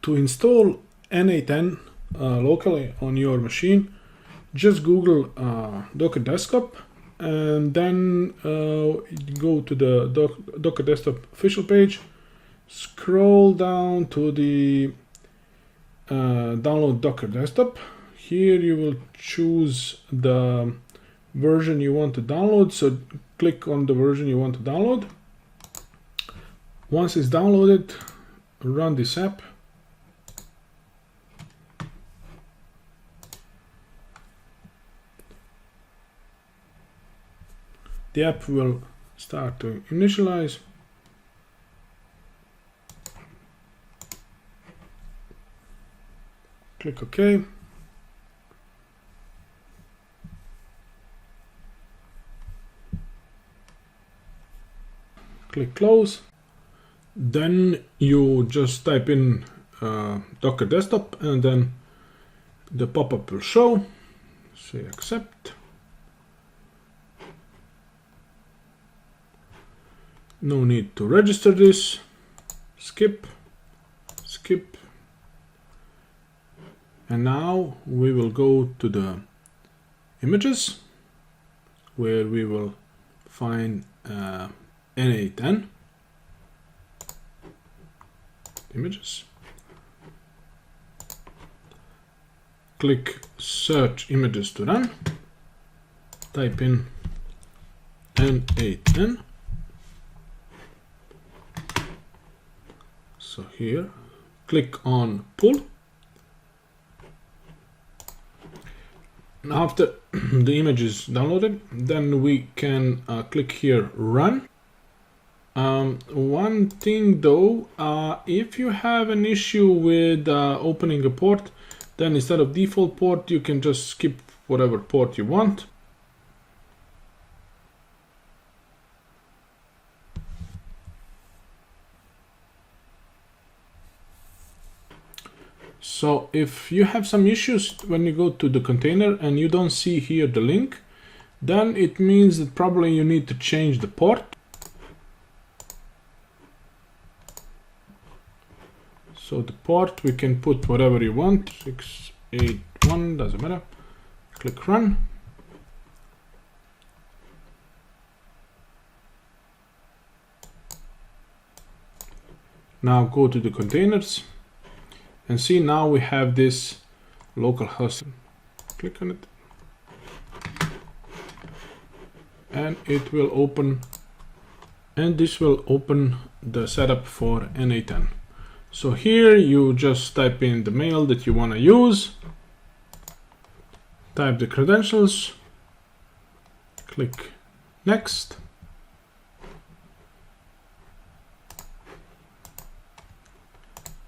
To install N8n locally on your machine, just Google Docker Desktop and then go to the Docker Desktop official page, scroll down to the download Docker Desktop. Here you will choose the version you want to download, so click on the version you want to download. Once it's downloaded, run this app. The app will start to initialize. Click OK. Click Close. Then you just type in Docker Desktop and then the pop-up will show. Say accept. No need to register this. Skip. Skip. And now we will go to the images where we will find N8n images. Click search images to run. Type in N8n. So here, click on pull. After the image is downloaded, then we can click here run. One thing though, if you have an issue with opening a port, then instead of default port, you can just skip whatever port you want. So if you have some issues when you go to the container and you don't see here the link, then it means that probably you need to change the port. So the port, we can put whatever you want, 681, doesn't matter. Click run. Now go to the containers. And see, now we have this local host. Click on it. And it will open. And this will open the setup for N8n. So here you just type in the mail that you want to use. Type the credentials. Click next.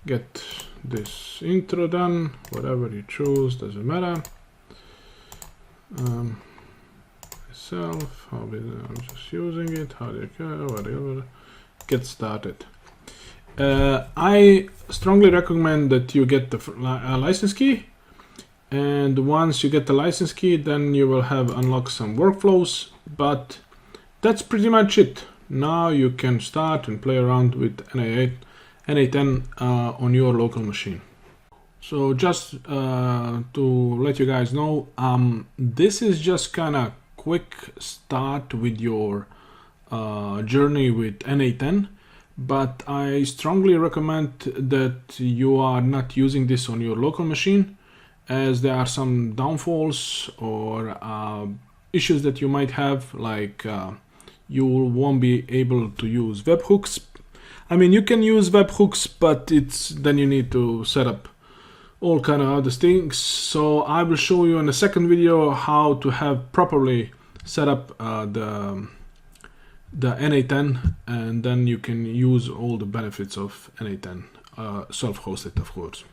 Get this intro done, whatever you choose, doesn't matter. Myself, I'm just using it, how do you care, whatever. Get started. I strongly recommend that you get the license key, and once you get the license key, then you will have unlocked some workflows, but that's pretty much it. Now you can start and play around with N8n on your local machine. So just to let you guys know, this is just kind of quick start with your journey with N8n, but I strongly recommend that you are not using this on your local machine, as there are some downfalls or issues that you might have, like you won't be able to use webhooks. I mean, you can use webhooks, but then you need to set up all kind of other things. So I will show you in a second video how to have properly set up the N8n, and then you can use all the benefits of N8n, self-hosted, of course.